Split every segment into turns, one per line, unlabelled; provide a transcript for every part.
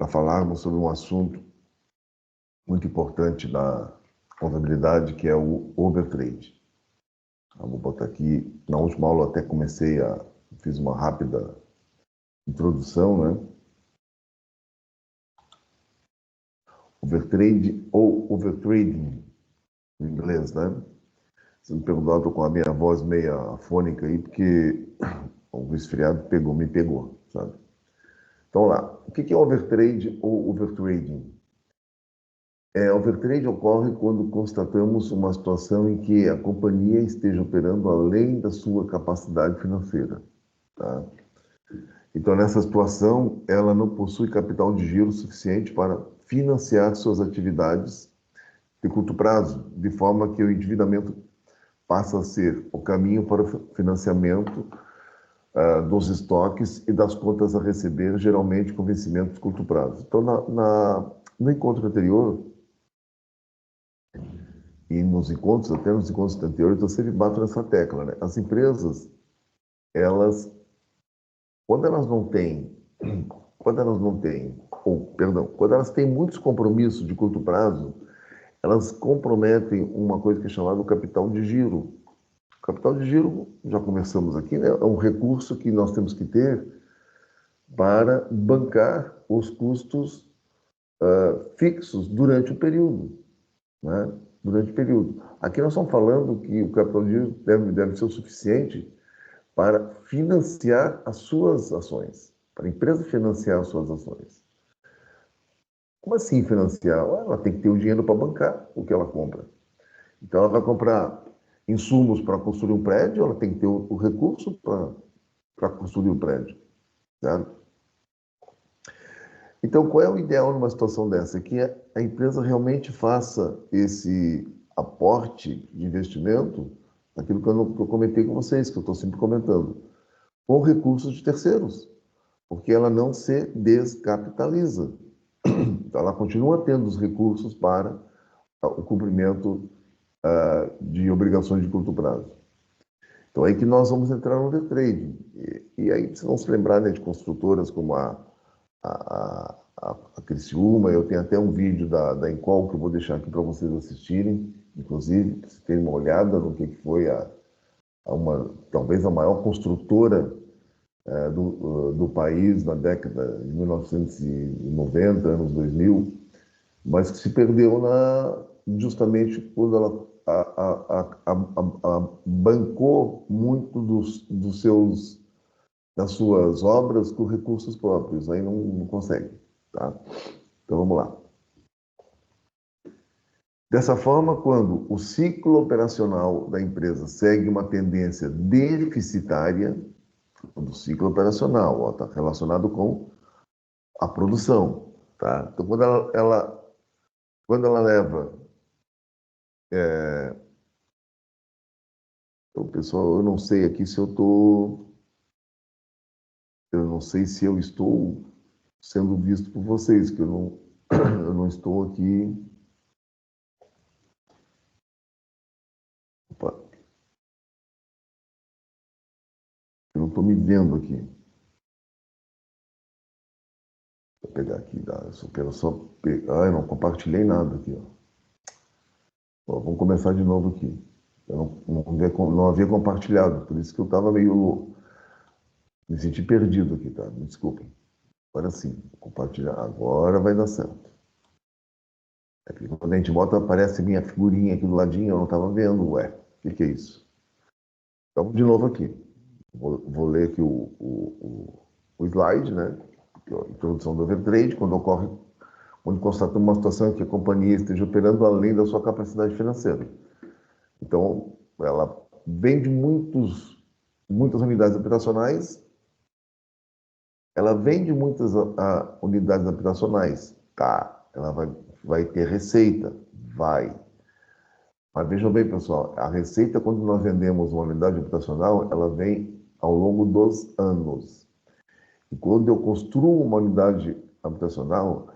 para falarmos sobre um assunto muito importante da contabilidade, que é o overtrade. Eu vou botar aqui, na última aula até fiz uma rápida introdução, né? Overtrade ou overtrading, em inglês, né? Se me perguntar, estou com a minha voz meio afônica aí, porque o resfriado me pegou, sabe? Então, lá, o que é overtrade ou overtrading? Overtrade ocorre quando constatamos uma situação em que a companhia esteja operando além da sua capacidade financeira, tá? Então, nessa situação, ela não possui capital de giro suficiente para financiar suas atividades de curto prazo, de forma que o endividamento passa a ser o caminho para o financiamento dos estoques e das contas a receber, geralmente com vencimento de curto prazo. Então, no encontro anterior, e até nos encontros anteriores, eu sempre bato nessa tecla, né? As empresas, elas, quando elas não têm, quando elas têm muitos compromissos de curto prazo, elas comprometem uma coisa que é chamada o capital de giro. O capital de giro, já conversamos aqui, né? É um recurso que nós temos que ter para bancar os custos fixos durante o período, né? Durante o período. Aqui nós estamos falando que o capital de giro deve ser o suficiente para financiar as suas ações, para a empresa financiar as suas ações. Como assim financiar? Ela tem que ter o dinheiro para bancar o que ela compra. Então, ela vai comprar insumos para construir um prédio, ela tem que ter o recurso para construir o prédio, certo? Então, qual é o ideal numa situação dessa? Que a empresa realmente faça esse aporte de investimento, aquilo que eu comentei com vocês, que eu estou sempre comentando, com recursos de terceiros, porque ela não se descapitaliza. Então, ela continua tendo os recursos para o cumprimento de obrigações de curto prazo. Então, é aí que nós vamos entrar no day trading. E aí, vocês vão se lembrar, né, de construtoras como a Criciúma. Eu tenho até um vídeo da Encol que eu vou deixar aqui para vocês assistirem, inclusive, para vocês terem uma olhada no que foi talvez a maior construtora do país na década de 1990, anos 2000, mas que se perdeu justamente quando ela bancou muito das suas obras com recursos próprios. Aí não consegue, tá? Então vamos lá. Dessa forma, quando o ciclo operacional da empresa segue uma tendência deficitária, do ciclo operacional, está relacionado com a produção, tá? Então, quando ela leva... Então, pessoal, eu não sei aqui se eu estou... Eu não sei se eu estou sendo visto por vocês, que eu não estou aqui... Opa. Eu não estou me vendo aqui. Vou pegar aqui, eu quero só pegar... eu não compartilhei nada aqui, ó. Vamos começar de novo aqui. Eu não havia compartilhado, por isso que eu estava me senti perdido aqui, tá? Me desculpem. Agora sim, compartilhar. Agora vai dar certo. Aqui, quando a gente bota, aparece minha figurinha aqui do ladinho, eu não estava vendo. Ué, o que é isso? Então, de novo aqui. Vou ler aqui o slide, né? A introdução do overtrade, quando constatamos uma situação em que a companhia esteja operando além da sua capacidade financeira. Então, ela vende muitas unidades operacionais, tá? Ela vai ter receita, vai. Mas vejam bem, pessoal, a receita, quando nós vendemos uma unidade operacional, ela vem ao longo dos anos. E quando eu construo uma unidade habitacional,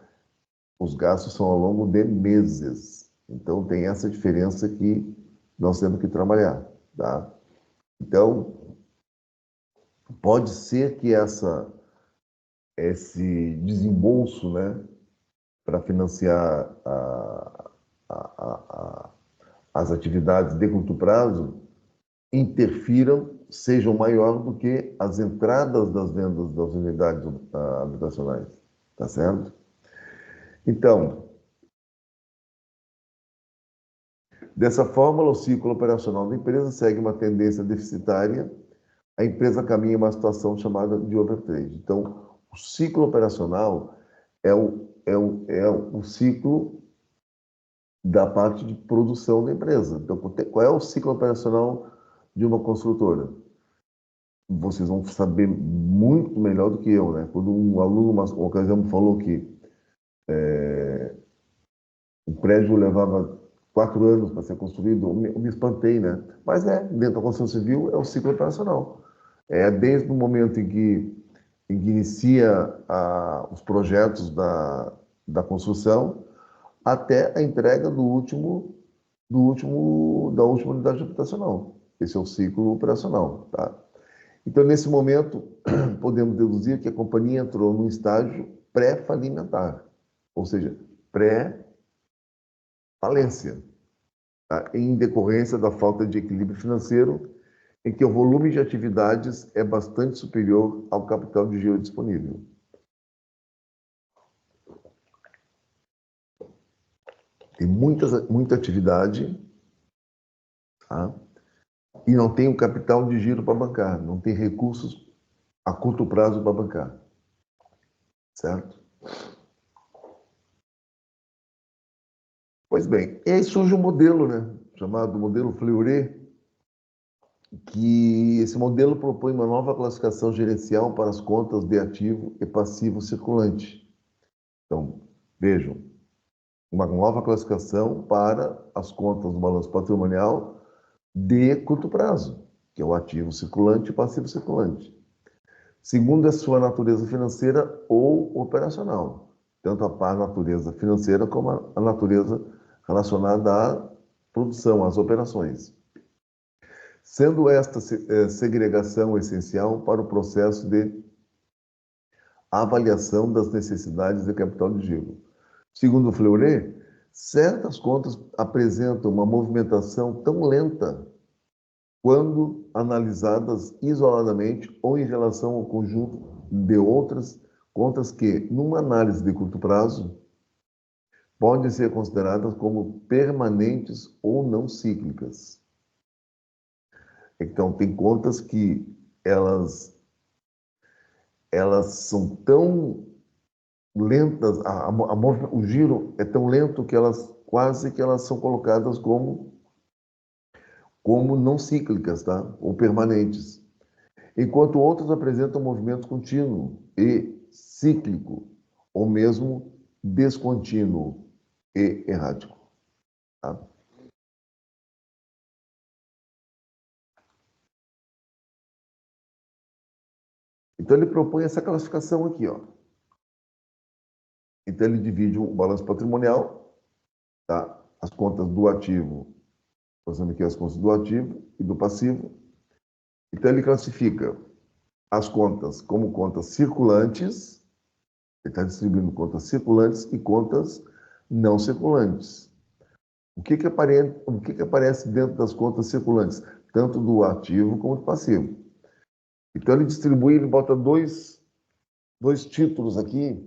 os gastos são ao longo de meses. Então, tem essa diferença que nós temos que trabalhar, tá? Então, pode ser que esse desembolso, né, para financiar as atividades de curto prazo, interfiram, sejam maior do que as entradas das vendas das unidades habitacionais, tá certo? Então, dessa forma, o ciclo operacional da empresa segue uma tendência deficitária, a empresa caminha em uma situação chamada de overtrade. Então, o ciclo operacional é o ciclo da parte de produção da empresa. Então, qual é o ciclo operacional de uma construtora? Vocês vão saber muito melhor do que eu, né? Quando um aluno, uma ocasião, me falou que o prédio levava 4 anos para ser construído, eu me espantei, né? Mas dentro da construção civil é o ciclo operacional. É desde o momento em que inicia os projetos da construção até a entrega da última unidade habitacional. Esse é o ciclo operacional, tá? Então, nesse momento, podemos deduzir que a companhia entrou num estágio pré-falimentar, ou seja, pré-falência, tá? Em decorrência da falta de equilíbrio financeiro, em que o volume de atividades é bastante superior ao capital de giro disponível. Tem muita atividade, tá? E não tem o capital de giro para bancar, não tem recursos a curto prazo para bancar, certo? Pois bem, e aí surge um modelo, né, chamado modelo Fleury, que esse modelo propõe uma nova classificação gerencial para as contas de ativo e passivo circulante. Então, vejam, uma nova classificação para as contas do balanço patrimonial de curto prazo, que é o ativo circulante e passivo circulante, segundo a sua natureza financeira ou operacional, tanto a natureza financeira como a natureza relacionada à produção, às operações. Sendo esta segregação essencial para o processo de avaliação das necessidades de capital de giro. Segundo Fleury, certas contas apresentam uma movimentação tão lenta quando analisadas isoladamente ou em relação ao conjunto de outras contas que, numa análise de curto prazo, podem ser consideradas como permanentes ou não cíclicas. Então, tem contas que elas são tão lentas, o giro é tão lento que elas são colocadas como não cíclicas, tá? Ou permanentes. Enquanto outras apresentam movimento contínuo e cíclico, ou mesmo descontínuo e errático, tá? Então ele propõe essa classificação aqui, ó. Então ele divide o balanço patrimonial, tá? As contas do ativo, fazendo aqui as contas do ativo e do passivo. Então ele classifica as contas como contas circulantes, ele está distribuindo contas circulantes e contas não circulantes. O que aparece dentro das contas circulantes, tanto do ativo como do passivo? Então ele distribui, ele bota dois títulos aqui,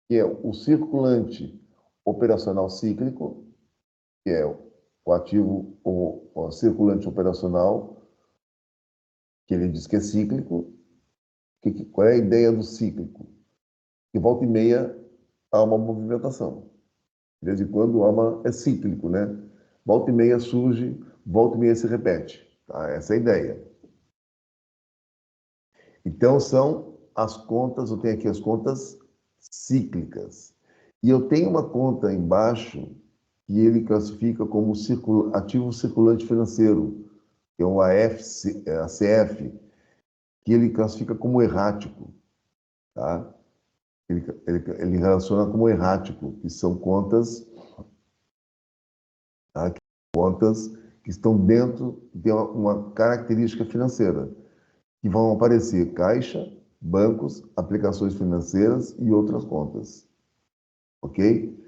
que é o circulante operacional cíclico, que é o ativo, o circulante operacional, que ele diz que é cíclico. Qual é a ideia do cíclico? Que volta e meia há uma movimentação. De vez em quando é cíclico, né? Volta e meia surge, volta e meia se repete. Tá? Essa é a ideia. Então, são as contas, eu tenho aqui as contas cíclicas. E eu tenho uma conta embaixo que ele classifica como ativo circulante financeiro, que é o ACF, que ele classifica como errático, tá? Ele relaciona como errático, que são contas, tá? Contas que estão dentro de uma característica financeira, que vão aparecer caixa, bancos, aplicações financeiras e outras contas. Ok?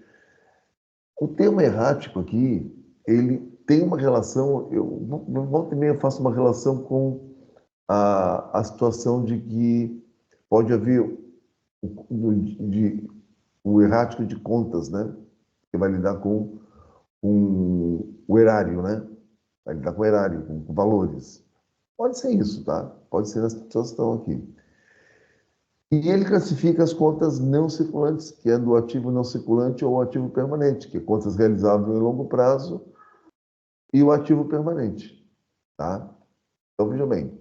O termo errático aqui, ele tem uma relação, volta e meia faço uma relação com a situação de que pode haver o errático de contas, né? Que vai lidar com o erário, né? Vai lidar com o erário, com valores. Pode ser isso, tá? Pode ser essa situação aqui. E ele classifica as contas não circulantes, que é do ativo não circulante ou ativo permanente, que é contas realizáveis em longo prazo e o ativo permanente, tá? Então, veja bem.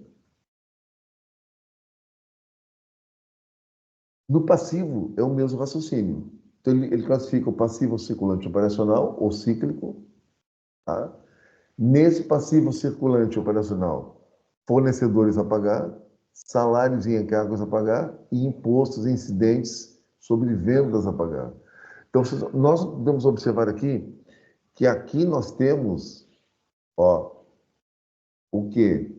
No passivo, é o mesmo raciocínio. Então, ele classifica o passivo circulante operacional ou cíclico, tá? Nesse passivo circulante operacional, fornecedores a pagar, salários e encargos a pagar e impostos incidentes sobre vendas a pagar. Então, nós podemos observar aqui que aqui nós temos, ó, o quê?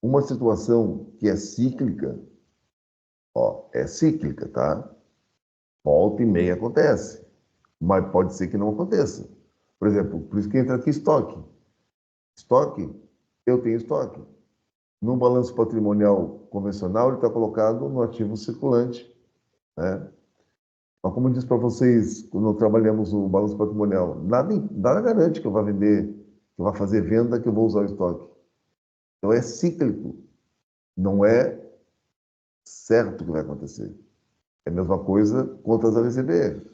Uma situação que é cíclica, ó, é cíclica, tá? Volta e meia acontece, mas pode ser que não aconteça. Por exemplo, por isso que entra aqui estoque. Estoque, eu tenho estoque. No balanço patrimonial convencional, ele está colocado no ativo circulante, né? Mas como eu disse para vocês, quando trabalhamos o balanço patrimonial, nada garante que eu vá vender, que eu vá fazer venda, que eu vou usar o estoque. Então é cíclico, não é certo que vai acontecer. É a mesma coisa contas a receber.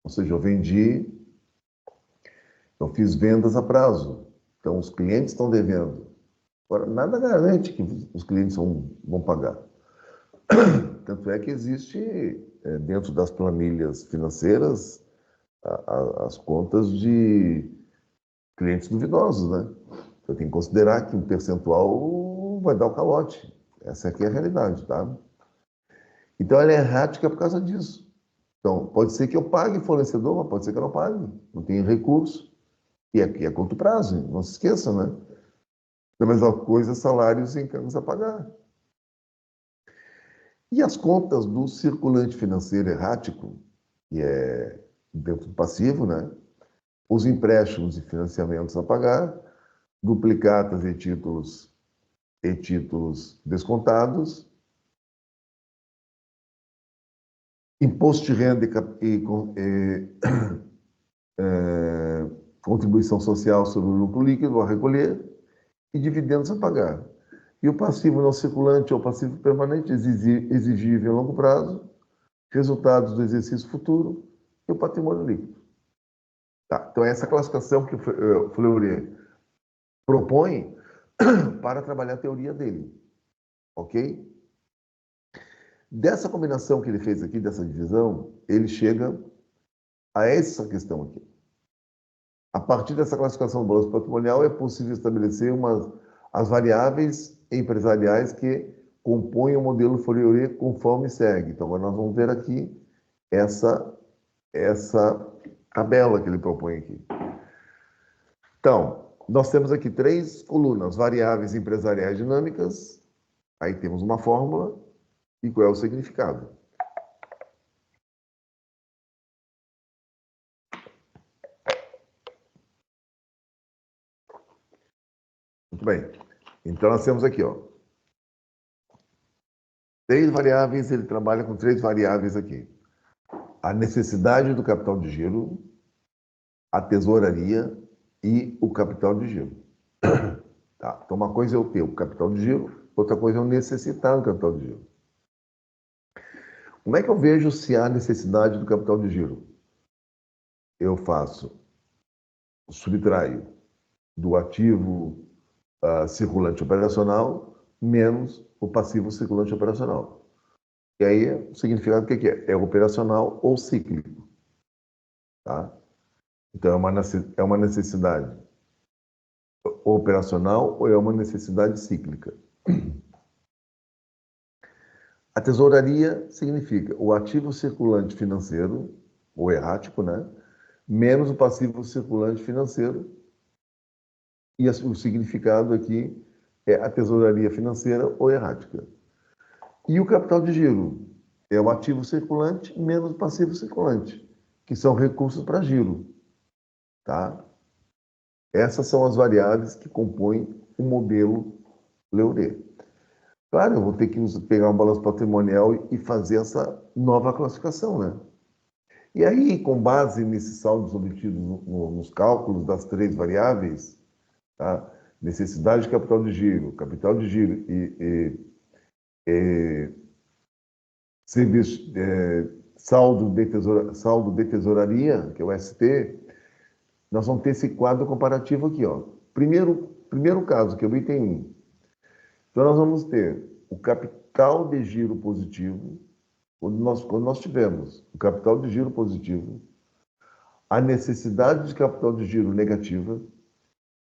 Ou seja, eu fiz vendas a prazo. Então os clientes estão devendo. Agora, nada garante que os clientes vão pagar. Tanto é que existe, dentro das planilhas financeiras, as contas de clientes duvidosos, né? Eu tenho que considerar que um percentual vai dar o calote. Essa aqui é a realidade, tá? Então, ela é errática por causa disso. Então, pode ser que eu pague fornecedor, mas pode ser que eu não pague. Não tenho recurso. E aqui é curto prazo, não se esqueça, né? Da mesma coisa, salários e encargos a pagar. E as contas do circulante financeiro errático, que é dentro do passivo, né? Os empréstimos e financiamentos a pagar, duplicatas e títulos descontados, imposto de renda contribuição social sobre o lucro líquido a recolher e dividendos a pagar. E o passivo não circulante ou passivo permanente exigível a longo prazo, resultados do exercício futuro e o patrimônio líquido. Tá, então, essa classificação que o Fleury propõe para trabalhar a teoria dele, ok? Dessa combinação que ele fez aqui, dessa divisão, ele chega a essa questão aqui. A partir dessa classificação do balanço patrimonial, é possível estabelecer as variáveis empresariais que compõem o modelo Fourier conforme segue. Então, agora nós vamos ver aqui essa tabela que ele propõe aqui. Então, nós temos aqui 3 colunas: variáveis empresariais dinâmicas, aí temos uma fórmula e qual é o significado. Muito bem. Então, nós temos aqui, ó, 3 variáveis, ele trabalha com 3 variáveis aqui. A necessidade do capital de giro, a tesouraria e o capital de giro. Tá? Então, uma coisa é eu ter o capital de giro, outra coisa é eu necessitar do capital de giro. Como é que eu vejo se há necessidade do capital de giro? Eu subtraio do ativo circulante operacional menos o passivo circulante operacional. E aí, o significado do que é? É operacional ou cíclico. Tá? Então, é uma necessidade operacional ou é uma necessidade cíclica. A tesouraria significa o ativo circulante financeiro, ou errático, né? Menos o passivo circulante financeiro. E o significado aqui é a tesouraria financeira ou errática. E o capital de giro é o ativo circulante menos o passivo circulante, que são recursos para giro, tá? Essas são as variáveis que compõem o modelo Leuré. Claro, eu vou ter que pegar um balanço patrimonial e fazer essa nova classificação, né? E aí, com base nesses saldos obtidos nos cálculos das três variáveis, tá? Necessidade de capital de giro e serviço, saldo de tesouraria, que é o ST, nós vamos ter esse quadro comparativo aqui, ó. Primeiro caso, que é o item 1. Então, nós vamos ter o capital de giro positivo, quando nós tivermos o capital de giro positivo, a necessidade de capital de giro negativa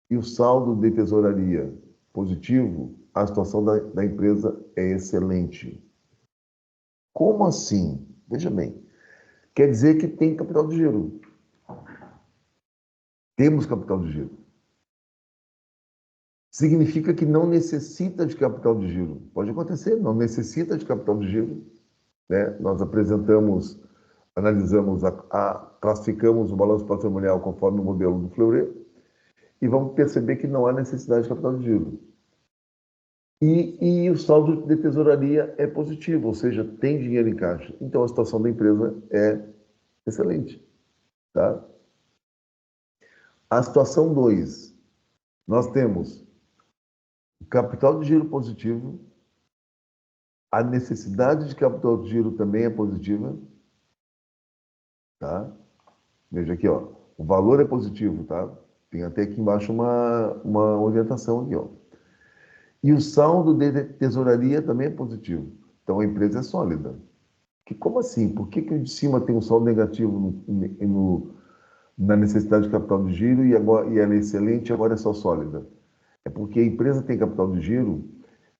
e o saldo de tesouraria positivo, a situação da empresa é excelente. Como assim? Veja bem, quer dizer que tem capital de giro. Temos capital de giro. Significa que não necessita de capital de giro. Pode acontecer, não necessita de capital de giro. Né? Nós analisamos, classificamos o balanço patrimonial conforme o modelo do Fleury e vamos perceber que não há necessidade de capital de giro. E o saldo de tesouraria é positivo, ou seja, tem dinheiro em caixa. Então, a situação da empresa é excelente. Tá? A situação 2, nós temos o capital de giro positivo, a necessidade de capital de giro também é positiva. Tá? Veja aqui, ó, o valor é positivo, tá? Tem até aqui embaixo uma orientação aqui, ó. E o saldo de tesouraria também é positivo. Então a empresa é sólida. Como assim? Por que o de cima tem um saldo negativo na necessidade de capital de giro e ela é excelente e agora é só sólida? É porque a empresa tem capital de giro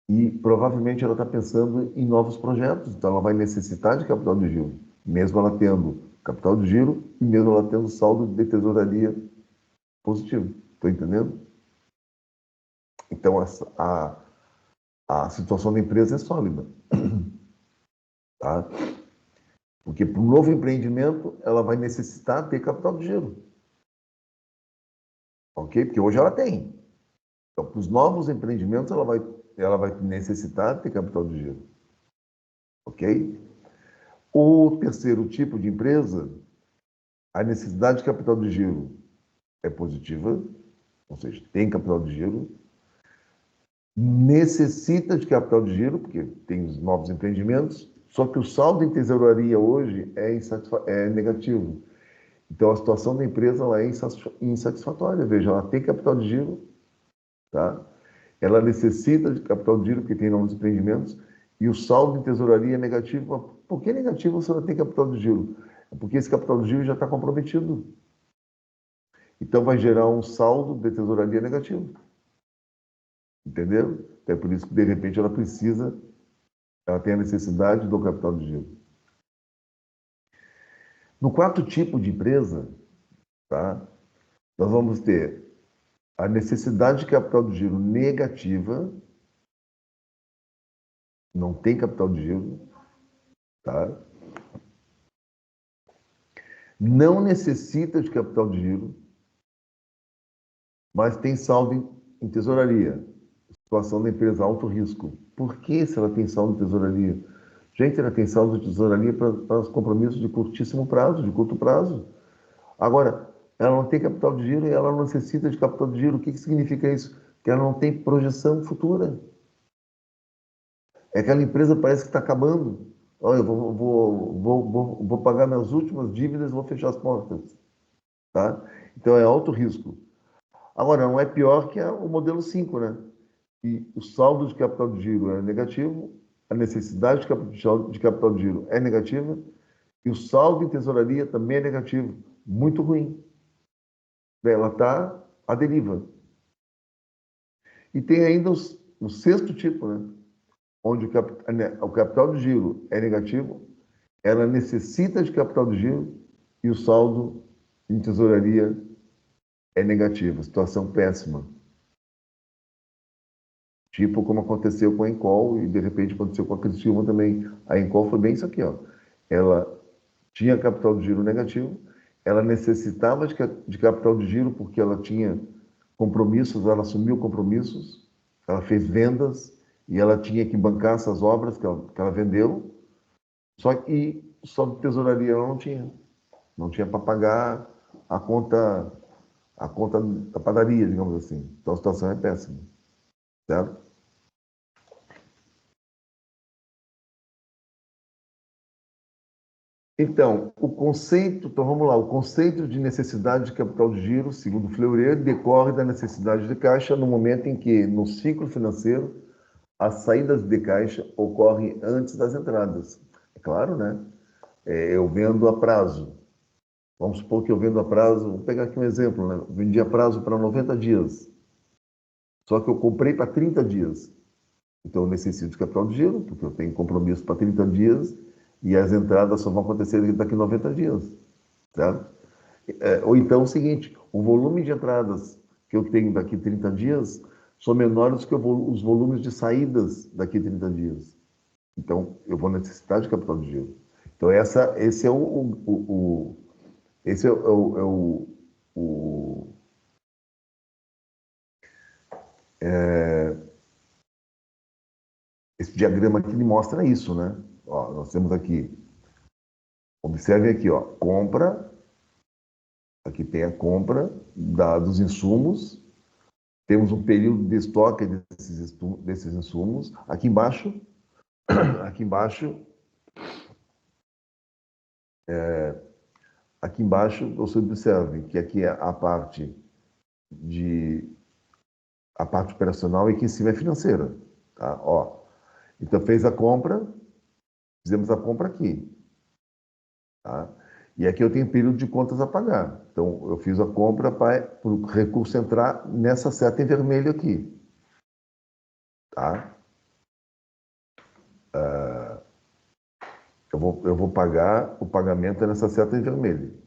e provavelmente ela está pensando em novos projetos, então ela vai necessitar de capital de giro, mesmo ela tendo capital de giro e mesmo ela tendo saldo de tesouraria positivo. Estou entendendo? Então a situação da empresa é sólida. Tá? Porque para um novo empreendimento ela vai necessitar ter capital de giro. Ok? Porque hoje ela tem. Então, para os novos empreendimentos ela vai necessitar ter capital de giro. Ok? O terceiro tipo de empresa, a necessidade de capital de giro é positiva, ou seja, tem capital de giro, necessita de capital de giro, porque tem os novos empreendimentos, só que o saldo em tesouraria hoje é negativo. Então, a situação da empresa ela é insatisfatória. Veja, ela tem capital de giro, tá? Ela necessita de capital de giro, porque tem novos empreendimentos, e o saldo em tesouraria é negativo. Mas por que negativo se ela tem capital de giro? É porque esse capital de giro já está comprometido. Então, vai gerar um saldo de tesouraria negativo. Entendeu? É por isso que, de repente, ela tem a necessidade do capital de giro. No quarto tipo de empresa, tá? Nós vamos ter a necessidade de capital de giro negativa, não tem capital de giro, tá? Não necessita de capital de giro, mas tem saldo em tesouraria. Situação da empresa alto risco. Por que se ela tem saldo em tesouraria? Gente, ela tem saldo de tesouraria para os compromissos de curtíssimo prazo, de curto prazo. Agora, ela não tem capital de giro e ela não necessita de capital de giro. O que significa isso? Que ela não tem projeção futura. É aquela empresa parece que está acabando. Olha, eu vou pagar minhas últimas dívidas e vou fechar as portas. Tá? Então, é alto risco. Agora, não é pior que o modelo 5, né? E o saldo de capital de giro é negativo, a necessidade de capital de giro é negativa, e o saldo em tesouraria também é negativo. Muito ruim. Ela está à deriva. E tem ainda o sexto tipo, né? Onde o capital de giro é negativo, ela necessita de capital de giro e o saldo em tesouraria é negativo. Situação péssima. Tipo como aconteceu com a Encol e de repente aconteceu com a Criciúma também. A Encol foi bem isso aqui, ó. Ela tinha capital de giro negativo, ela necessitava de capital de giro porque ela tinha compromissos, ela assumiu compromissos, ela fez vendas e ela tinha que bancar essas obras que ela vendeu, só de tesouraria ela não tinha para pagar a conta, a conta da padaria, digamos assim. Então a situação é péssima, certo? Então vamos lá, o conceito de necessidade de capital de giro, segundo Fleury, decorre da necessidade de caixa no momento em que, no ciclo financeiro, as saídas de caixa ocorrem antes das entradas. É claro, né? Eu vendo a prazo. Vamos supor que eu vendo a prazo, vou pegar aqui um exemplo, né? Eu vendi a prazo para 90 dias, só que eu comprei para 30 dias. Então eu necessito de capital de giro, porque eu tenho compromisso para 30 dias e as entradas só vão acontecer daqui a 90 dias, certo? Ou então é o seguinte, o volume de entradas que eu tenho daqui a 30 dias são menores que os volumes de saídas daqui a 30 dias. Então, eu vou necessitar de capital de giro. Então, esse é esse o- esse diagrama aqui me mostra isso, né? Ó, nós temos aqui, observe aqui, ó, compra, aqui tem a compra dos insumos, temos um período de estoque desses insumos. Aqui embaixo, aqui embaixo você observe que aqui é de a parte operacional e aqui em cima é financeira, tá? Ó, então fez a compra, fizemos a compra aqui, tá? E aqui eu tenho período de contas a pagar. Então eu fiz a compra para o recurso entrar nessa seta em vermelho aqui, tá? Eu vou pagar o pagamento nessa seta em vermelho.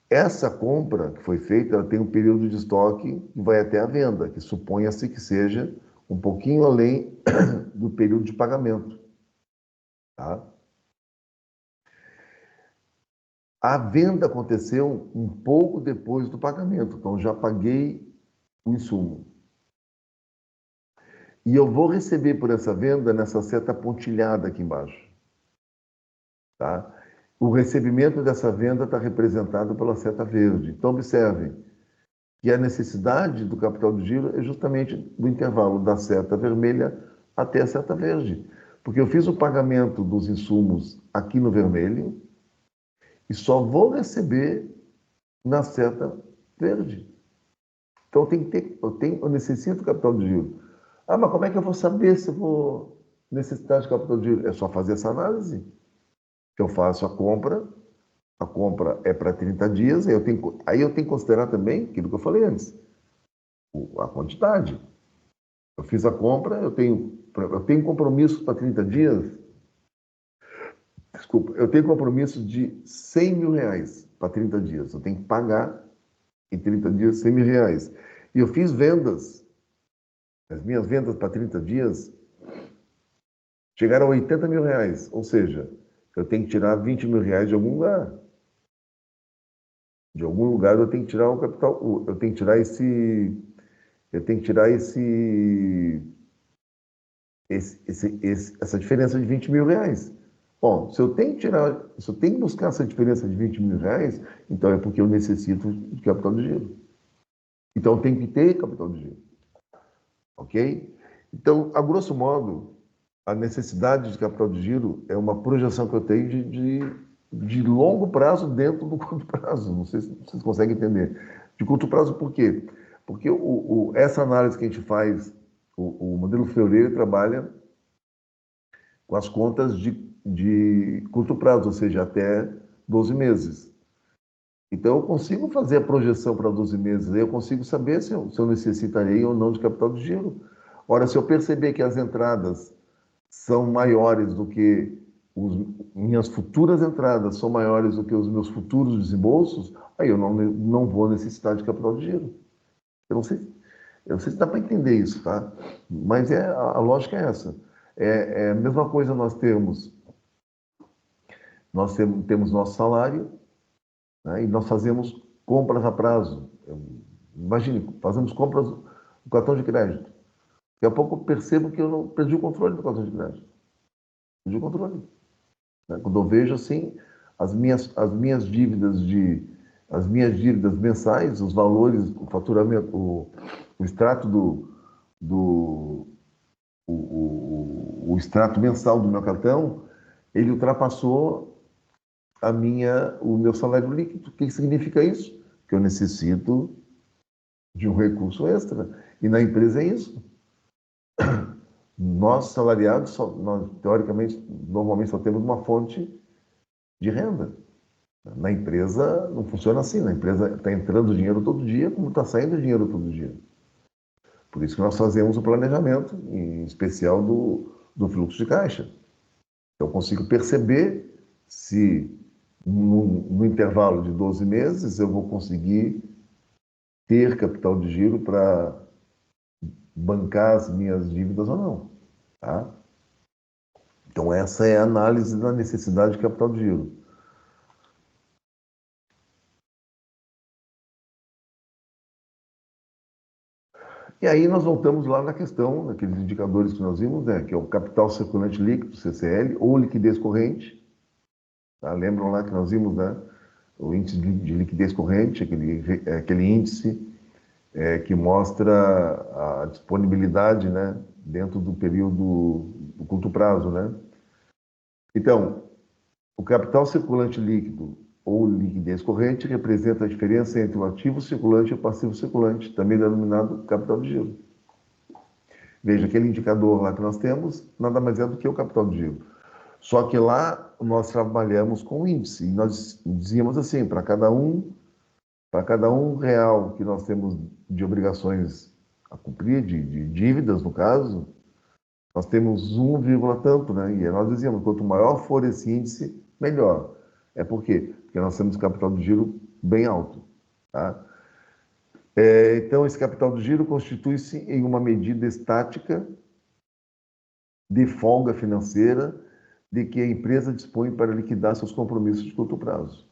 Essa compra que foi feita, ela tem um período de estoque que vai até a venda, que suponha-se que seja um pouquinho além do período de pagamento, tá? A venda aconteceu um pouco depois do pagamento, então já paguei o insumo. E eu vou receber por essa venda nessa seta pontilhada aqui embaixo, tá? O recebimento dessa venda está representado pela seta verde. Então, observe que a necessidade do capital de giro é justamente do intervalo da seta vermelha até a seta verde. Porque eu fiz o pagamento dos insumos aqui no vermelho e só vou receber na seta verde. Então, eu necessito de capital de giro. Ah, mas como é que eu vou saber se eu vou necessitar de capital de giro? É só fazer essa análise. Eu faço a compra é para 30 dias, aí eu tenho que considerar também aquilo que eu falei antes, a quantidade. Eu fiz a compra, eu tenho compromisso para 30 dias, desculpa, eu tenho compromisso de 100 mil reais para 30 dias. Eu tenho que pagar em 30 dias 100 mil reais. E eu fiz vendas, as minhas vendas para 30 dias chegaram a 80 mil reais, ou seja, eu tenho que tirar 20 mil reais de algum lugar. De algum lugar eu tenho que tirar o capital, eu tenho que tirar essa diferença de 20 mil reais. Bom, se eu tenho que buscar essa diferença de 20 mil reais, então é porque eu necessito de capital de giro. Então eu tenho que ter capital de giro, ok? Então, a grosso modo, a necessidade de capital de giro é uma projeção que eu tenho de longo prazo dentro do curto prazo. Não sei se vocês conseguem entender. De curto prazo, por quê? Porque essa análise que a gente faz, o modelo Fleury trabalha com as contas de curto prazo, ou seja, até 12 meses. Então, eu consigo fazer a projeção para 12 meses, eu consigo saber se eu necessitarei ou não de capital de giro. Ora, se eu perceber que as entradas são maiores do que minhas futuras entradas são maiores do que os meus futuros desembolsos, aí eu não vou necessitar de capital de giro. Eu não sei. Eu não sei se dá para entender isso, tá? Mas a lógica é essa. É a mesma coisa nós temos nosso salário, né, e nós fazemos compras a prazo. Imagine, fazemos compras no cartão de crédito. Daqui a pouco eu percebo que eu não perdi o controle do cartão de crédito. Perdi o controle. Né? Quando eu vejo assim as minhas dívidas mensais, os valores, o faturamento, o extrato do o extrato mensal do meu cartão, ele ultrapassou o meu salário líquido. O que significa isso? Que eu necessito de um recurso extra. E na empresa é isso. Nós, salariados, nós, teoricamente, normalmente só temos uma fonte de renda. Na empresa não funciona assim. Na empresa está entrando dinheiro todo dia, como está saindo dinheiro todo dia. Por isso que nós fazemos o planejamento, em especial do fluxo de caixa. Eu consigo perceber se no intervalo de 12 meses eu vou conseguir ter capital de giro para bancar as minhas dívidas ou não. Tá? Então, essa é a análise da necessidade de capital de giro. E aí nós voltamos lá na questão, naqueles indicadores que nós vimos, né, que é o capital circulante líquido, CCL, ou liquidez corrente. Tá? Lembram lá que nós vimos, né, o índice de liquidez corrente, aquele índice que mostra a disponibilidade, né, dentro do período do curto prazo, né? Então, o capital circulante líquido ou liquidez corrente representa a diferença entre o ativo circulante e o passivo circulante, também denominado capital de giro. Veja, aquele indicador lá que nós temos, nada mais é do que o capital de giro. Só que lá nós trabalhamos com índice, e nós dizíamos assim, para cada um real que nós temos de obrigações a cumprir, de dívidas, no caso, nós temos 1, tanto, né? E nós dizíamos, quanto maior for esse índice, melhor. É por quê? Porque nós temos capital de giro bem alto. Tá? Então, esse capital de giro constitui-se em uma medida estática de folga financeira de que a empresa dispõe para liquidar seus compromissos de curto prazo.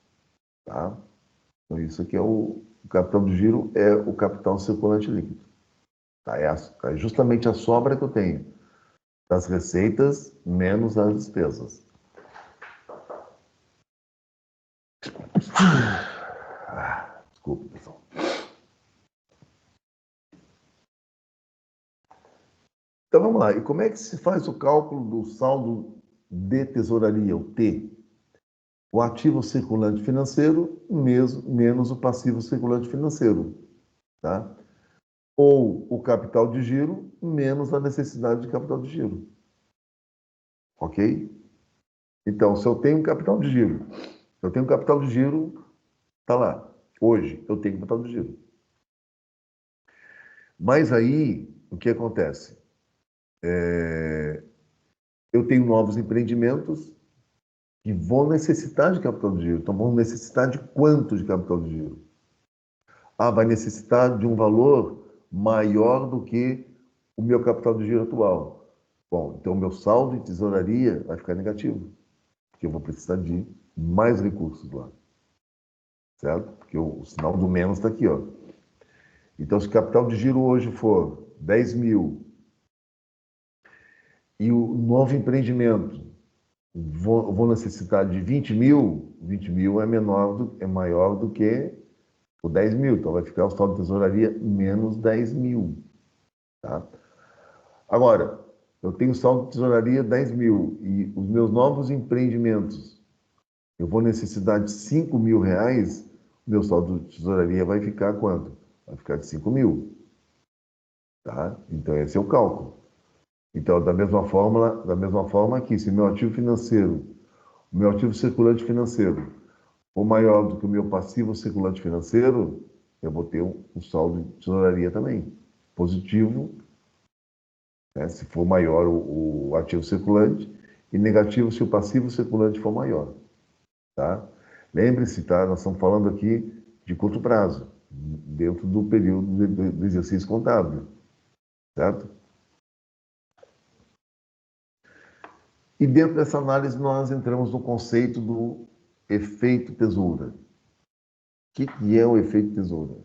Tá? Então, isso aqui é o capital de giro, é o capital circulante líquido. Tá? É justamente a sobra que eu tenho das receitas menos as despesas. Desculpa, pessoal. Então vamos lá. E como é que se faz o cálculo do saldo de tesouraria, o T? O ativo circulante financeiro menos o passivo circulante financeiro. Tá? Ou o capital de giro menos a necessidade de capital de giro. Ok? Então, se eu tenho um capital de giro, está lá. Hoje eu tenho capital de giro. Mas aí, o que acontece? Eu tenho novos empreendimentos que vão necessitar de capital de giro. Então, vão necessitar de quanto de capital de giro? Vai necessitar de um valor maior do que o meu capital de giro atual. Bom, então o meu saldo de tesouraria vai ficar negativo, porque eu vou precisar de mais recursos lá, certo? Porque o sinal do menos está aqui, ó. Então, se o capital de giro hoje for 10 mil e o novo empreendimento vou necessitar de 20 mil, 20 mil é maior do que o 10 mil, então vai ficar o saldo de tesouraria menos 10 mil. Tá? Agora, eu tenho saldo de tesouraria 10 mil e os meus novos empreendimentos, eu vou necessitar de 5 mil reais, meu saldo de tesouraria vai ficar quanto? Vai ficar de 5 mil. Tá? Então, esse é o cálculo. Então, da mesma forma aqui, se meu ativo circulante financeiro for maior do que o meu passivo circulante financeiro, eu vou ter um saldo de tesouraria também positivo, né, se for maior o ativo circulante, e negativo se o passivo circulante for maior. Tá? Lembre-se, tá? Nós estamos falando aqui de curto prazo. dentro do período do exercício contábil, certo? E dentro dessa análise nós entramos no conceito do efeito tesoura. O que é o efeito tesoura?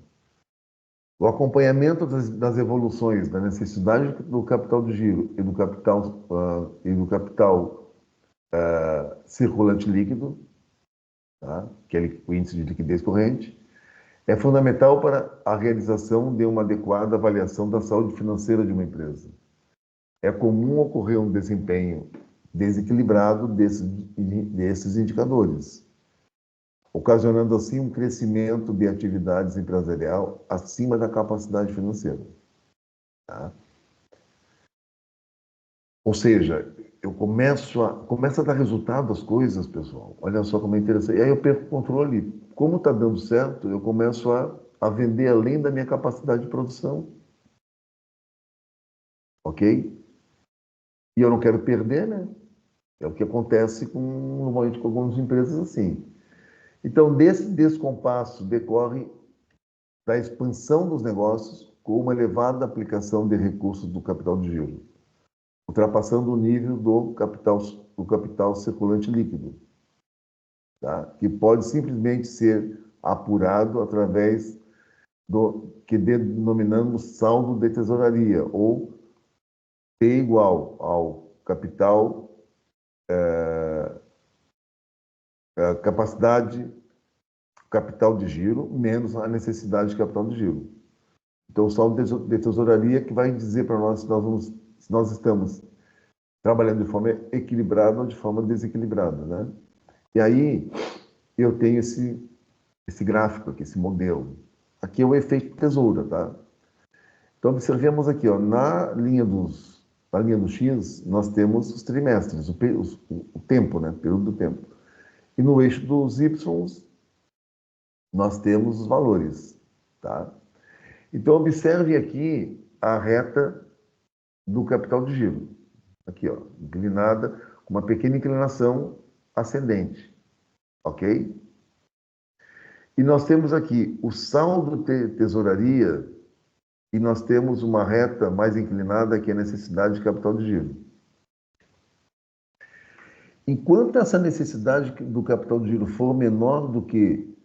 O acompanhamento das evoluções da necessidade do capital de giro e do capital circulante líquido, tá? Que é o índice de liquidez corrente, é fundamental para a realização de uma adequada avaliação da saúde financeira de uma empresa. É comum ocorrer um desempenho desequilibrado desses indicadores, ocasionando assim um crescimento de atividades empresarial acima da capacidade financeira. Tá? Ou seja, eu começo a dar resultado às coisas, pessoal. Olha só como é interessante. E aí eu perco o controle. Como está dando certo, eu começo a vender além da minha capacidade de produção. Ok? E eu não quero perder, né? É o que acontece normalmente com algumas empresas assim. Então, desse descompasso decorre da expansão dos negócios com uma elevada aplicação de recursos do capital de giro, ultrapassando o nível do capital circulante líquido, tá? Que pode simplesmente ser apurado através do que denominamos saldo de tesouraria, ou P igual ao capital, capital de giro menos a necessidade de capital de giro. Então, o saldo de tesouraria que vai dizer para nós se nós estamos trabalhando de forma equilibrada ou de forma desequilibrada, né? E aí eu tenho esse gráfico aqui, esse modelo. Aqui é o efeito tesoura, tá? Então, observemos aqui, ó, na linha do X, nós temos os trimestres, o tempo, né? O período do tempo. E no eixo dos Y, nós temos os valores, tá? Então, observe aqui a reta do capital de giro. Aqui, ó, inclinada, com uma pequena inclinação ascendente, ok? E nós temos aqui o saldo de tesouraria e nós temos uma reta mais inclinada que é a necessidade de capital de giro. Enquanto essa necessidade do capital de giro for menor do que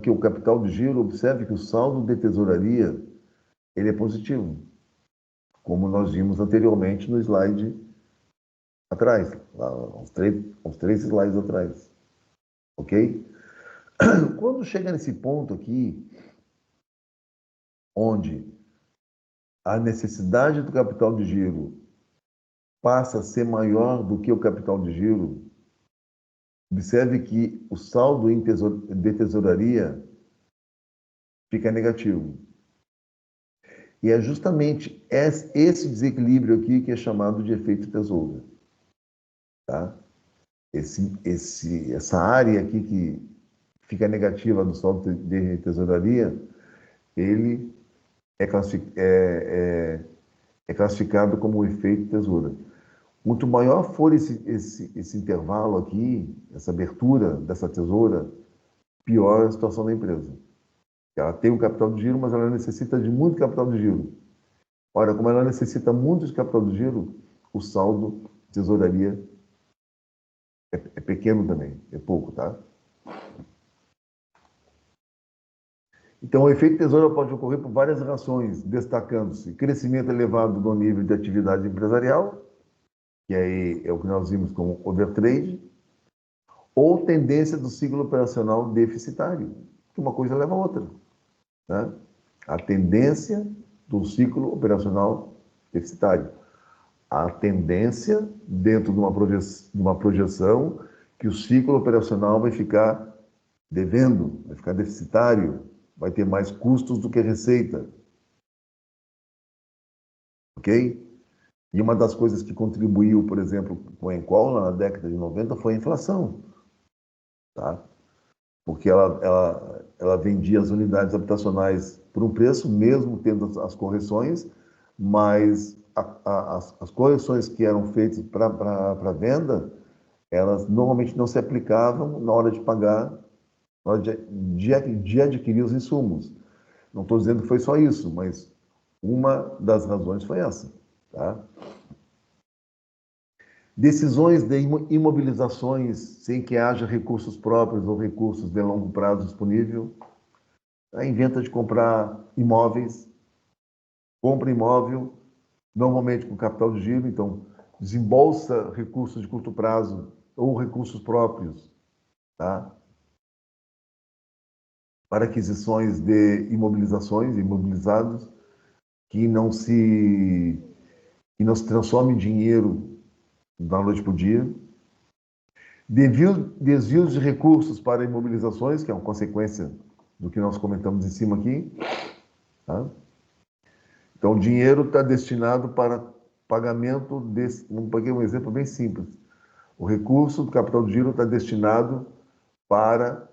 o capital de giro, observe que o saldo de tesouraria ele é positivo, como nós vimos anteriormente no slide atrás, lá, uns três slides atrás, ok? Quando chega nesse ponto aqui, onde a necessidade do capital de giro passa a ser maior do que o capital de giro, observe que o saldo de tesouraria fica negativo. E é justamente esse desequilíbrio aqui que é chamado de efeito tesoura. Tá? Essa área aqui que fica negativa do saldo de tesouraria, ele é classificado como efeito tesoura. Quanto maior for esse intervalo aqui, essa abertura dessa tesoura, pior a situação da empresa. Ela tem um capital de giro, mas ela necessita de muito capital de giro. Ora, como ela necessita muito de capital de giro, o saldo de tesouraria é pequeno também, é pouco, tá? Então, o efeito tesoura pode ocorrer por várias razões, destacando-se crescimento elevado do nível de atividade empresarial, que aí é o que nós vimos como overtrade, ou tendência do ciclo operacional deficitário, que uma coisa leva a outra, né? A tendência do ciclo operacional deficitário. A tendência, dentro de uma projeção, que o ciclo operacional vai ficar devendo, vai ficar deficitário, vai ter mais custos do que receita. Ok? E uma das coisas que contribuiu, por exemplo, com a Encol na década de 90 foi a inflação. Tá? Porque ela vendia as unidades habitacionais por um preço, mesmo tendo as correções, mas as correções que eram feitas para venda, elas normalmente não se aplicavam na hora de pagar de adquirir os insumos. Não estou dizendo que foi só isso, mas uma das razões foi essa. Tá? Decisões de imobilizações sem que haja recursos próprios ou recursos de longo prazo disponível. Inventa de comprar imóveis, compra imóvel, normalmente com capital de giro, então desembolsa recursos de curto prazo ou recursos próprios, tá? Para aquisições de imobilizados, que não se transforme em dinheiro da noite para o dia. Desvios de recursos para imobilizações, que é uma consequência do que nós comentamos em cima aqui. Tá? Então, o dinheiro está destinado para pagamento desse. Vamos pegar um exemplo bem simples. O recurso do capital de giro está destinado para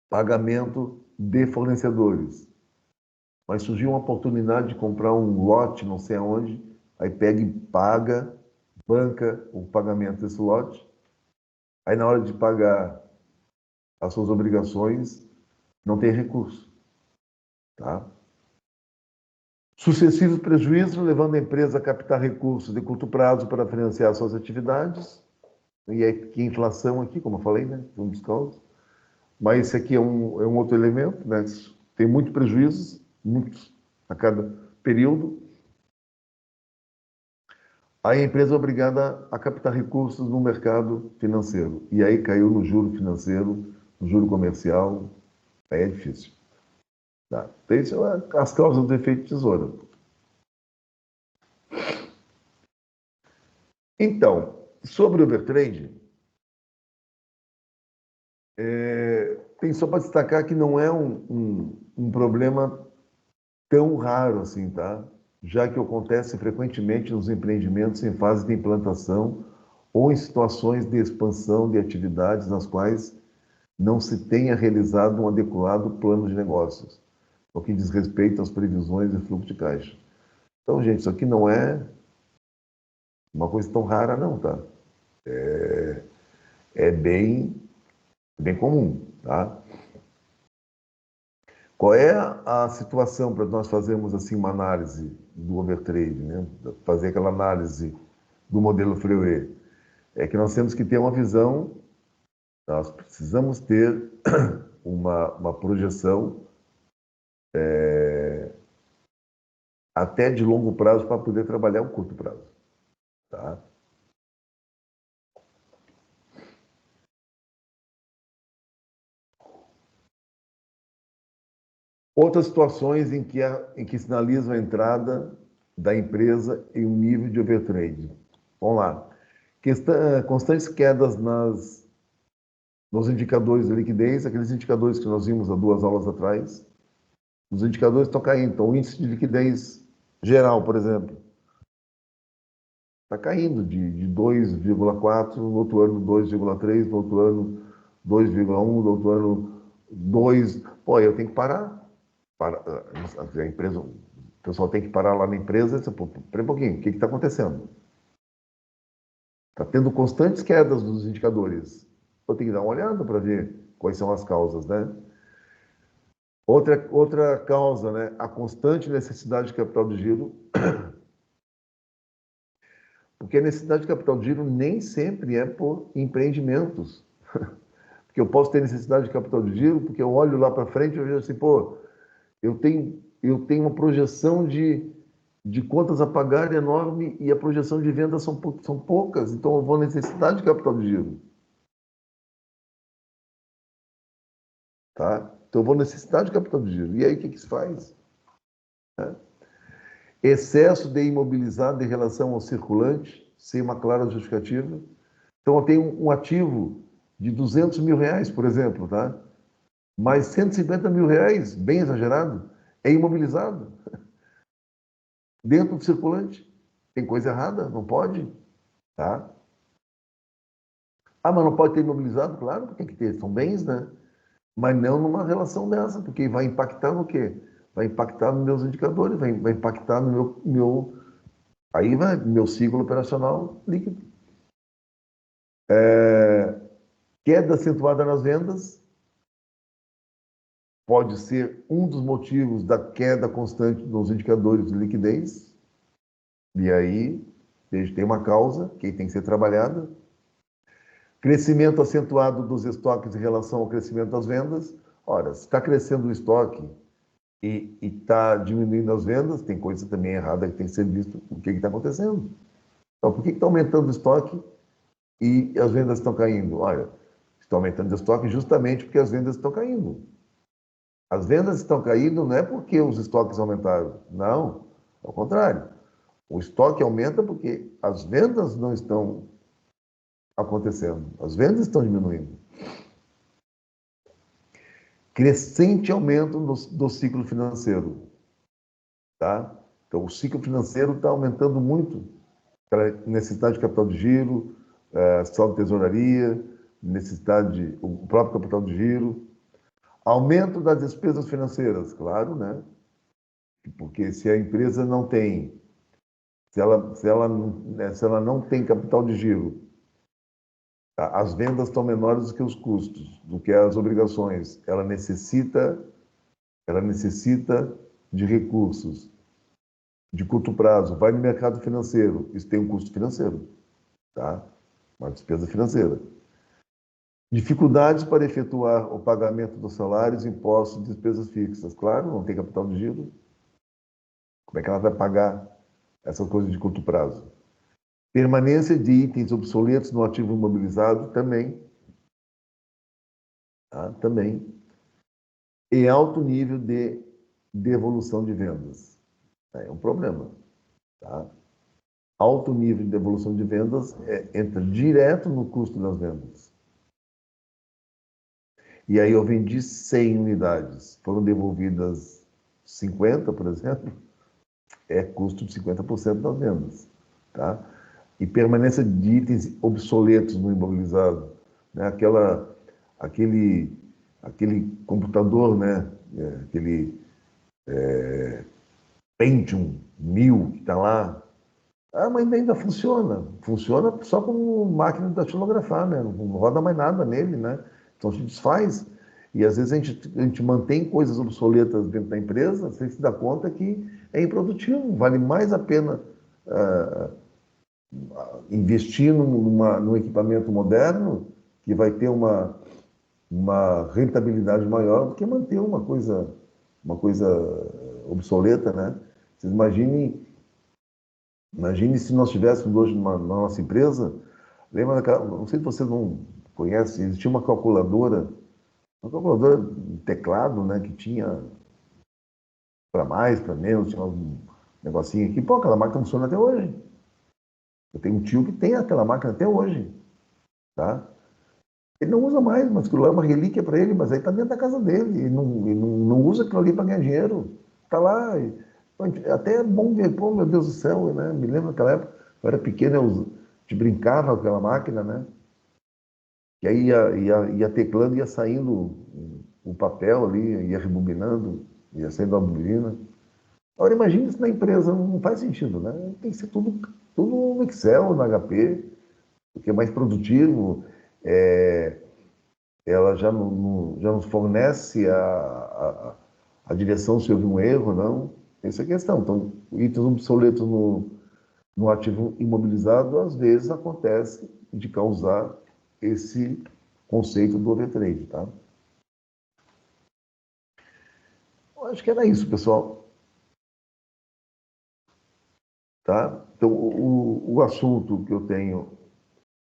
pagamento de fornecedores. Mas surgiu uma oportunidade de comprar um lote, não sei aonde, aí pega e paga, banca o pagamento desse lote. Aí, na hora de pagar as suas obrigações, não tem recurso. Tá? Sucessivos prejuízos, levando a empresa a captar recursos de curto prazo para financiar suas atividades. E aqui a inflação, aqui, como eu falei, né? Um dos causos. Mas esse aqui é um outro elemento, né? Tem muito prejuízos, muitos a cada período. Aí a empresa é obrigada a captar recursos no mercado financeiro. E aí caiu no juro financeiro, no juro comercial. Aí é difícil. Tá? Então, isso é as causas do efeito tesoura. Então, sobre o overtrade, tem só para destacar que não é um problema tão raro assim, tá? Já que acontece frequentemente nos empreendimentos em fase de implantação ou em situações de expansão de atividades nas quais não se tenha realizado um adequado plano de negócios, o que diz respeito às previsões de fluxo de caixa. Então, gente, isso aqui não é uma coisa tão rara, não, tá? É bem comum, tá? Qual é a situação para nós fazermos assim uma análise do overtrade, né? Fazer aquela análise do modelo Freire? É que nós temos que ter uma visão, nós precisamos ter uma projeção até de longo prazo para poder trabalhar o curto prazo, tá? Outras situações em que sinalizam a entrada da empresa em um nível de overtrade. Vamos lá. Constantes quedas nos indicadores de liquidez, aqueles indicadores que nós vimos há 2 aulas atrás. Os indicadores estão caindo. Então, o índice de liquidez geral, por exemplo, está caindo de 2,4, no outro ano 2,3, no outro ano 2,1, no outro ano 2. Pô, eu tenho que parar. A empresa, o pessoal tem que parar lá na empresa e dizer, pô, pera um pouquinho, o que está acontecendo? Está tendo constantes quedas dos indicadores. Eu tenho que dar uma olhada para ver quais são as causas, né? Outra causa, né? A constante necessidade de capital de giro, porque a necessidade de capital de giro nem sempre é por empreendimentos. Porque eu posso ter necessidade de capital de giro porque eu olho lá para frente e vejo assim, pô, eu tenho uma projeção de contas a pagar enorme e a projeção de vendas são poucas, então eu vou necessitar de capital de giro. Tá? Então eu vou necessitar de capital de giro. E aí o que se faz? Excesso de imobilizado em relação ao circulante, sem uma clara justificativa. Então eu tenho um ativo de 200 mil reais, por exemplo, tá? Mas 150 mil reais, bem exagerado, é imobilizado dentro do circulante. Tem coisa errada, não pode, tá? Ah, mas não pode ter imobilizado? Claro, tem que ter, são bens, né? Mas não numa relação dessa, porque vai impactar no quê? Vai impactar nos meus indicadores, vai impactar no aí vai meu ciclo operacional líquido. Queda acentuada nas vendas, pode ser um dos motivos da queda constante dos indicadores de liquidez. E aí, tem uma causa que tem que ser trabalhada. Crescimento acentuado dos estoques em relação ao crescimento das vendas. Ora, se está crescendo o estoque e está diminuindo as vendas, tem coisa também errada que tem que ser visto o que está acontecendo. Então, por que está aumentando o estoque e as vendas estão caindo? Olha, estão aumentando o estoque justamente porque as vendas estão caindo. As vendas estão caindo não é porque os estoques aumentaram, não, ao contrário. O estoque aumenta porque as vendas não estão acontecendo, as vendas estão diminuindo. Crescente aumento do ciclo financeiro, tá? Então, o ciclo financeiro está aumentando muito pela necessidade de capital de giro, saldo de tesouraria, o próprio capital de giro, aumento das despesas financeiras, claro, né? Porque se a empresa não tem, se ela não tem capital de giro, as vendas estão menores do que os custos, do que as obrigações. Ela necessita de recursos de curto prazo. Vai no mercado financeiro, isso tem um custo financeiro, tá? Uma despesa financeira. Dificuldades para efetuar o pagamento dos salários, impostos, despesas fixas. Claro, não tem capital de giro. Como é que ela vai pagar essas coisas de curto prazo? Permanência de itens obsoletos no ativo imobilizado também. Tá? Também. E alto nível de devolução de vendas. É um problema. Tá? Alto nível de devolução de vendas entra direto no custo das vendas. E aí eu vendi 100 unidades. Foram devolvidas 50, por exemplo. É custo de 50% das vendas. Tá? E permanência de itens obsoletos no imobilizado. Né? Aquele computador, né? Aquele Pentium 1000 que está lá. Ah, mas ainda funciona. Funciona só como máquina de datilografar, né? Não roda mais nada nele, né? Então se desfaz. E às vezes a gente mantém coisas obsoletas dentro da empresa sem se dar conta que é improdutivo. Vale mais a pena investir num equipamento moderno que vai ter uma rentabilidade maior do que manter uma coisa obsoleta, né? Vocês imagine se nós tivéssemos hoje na nossa empresa, lembra daquela, não sei se vocês não conhecem, existia uma calculadora de teclado, né, que tinha para mais, para menos, tinha um negocinho aqui. Pô, aquela máquina funciona até hoje. Eu tenho um tio que tem aquela máquina até hoje, tá? Ele não usa mais, mas aquilo lá é uma relíquia para ele, mas aí está dentro da casa dele. Não usa aquilo ali para ganhar dinheiro. Está lá. Até é bom ver, pô, meu Deus do céu, né? Me lembro daquela época, eu era pequeno, te brincava com aquela máquina, né? E aí ia teclando, ia saindo o papel ali, ia rebobinando, ia saindo a bobina. Agora imagina isso na empresa, não faz sentido, né? Tem que ser tudo no Excel, no HP, porque é mais produtivo. Ela já nos fornece a direção se houve um erro ou não. Essa é a questão. Então, itens obsoletos no ativo imobilizado, às vezes acontece de causar esse conceito do overtrade, tá? Eu acho que era isso, pessoal. Tá? Então, o assunto que eu tenho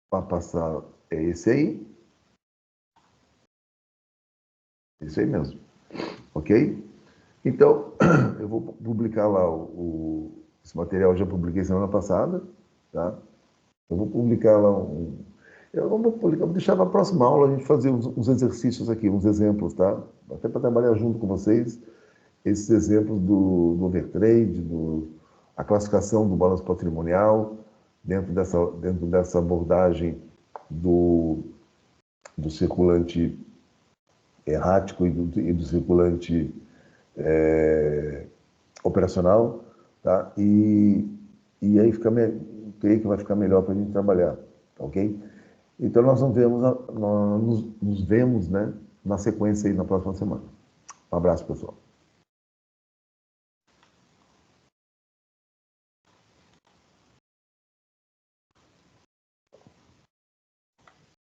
para passar é esse aí. Esse aí mesmo. Ok? Então, eu vou publicar lá esse material, eu já publiquei semana passada, tá? Eu vou publicar lá eu não vou publicar, vou deixar para a próxima aula a gente fazer uns exercícios aqui, uns exemplos, tá? Até para trabalhar junto com vocês, esses exemplos do overtrade, a classificação do balanço patrimonial, dentro dessa abordagem do circulante errático e do circulante operacional, tá? E aí creio que vai ficar melhor para a gente trabalhar, tá ok? Então nós nos vemos, né, na sequência aí na próxima semana. Um abraço, pessoal.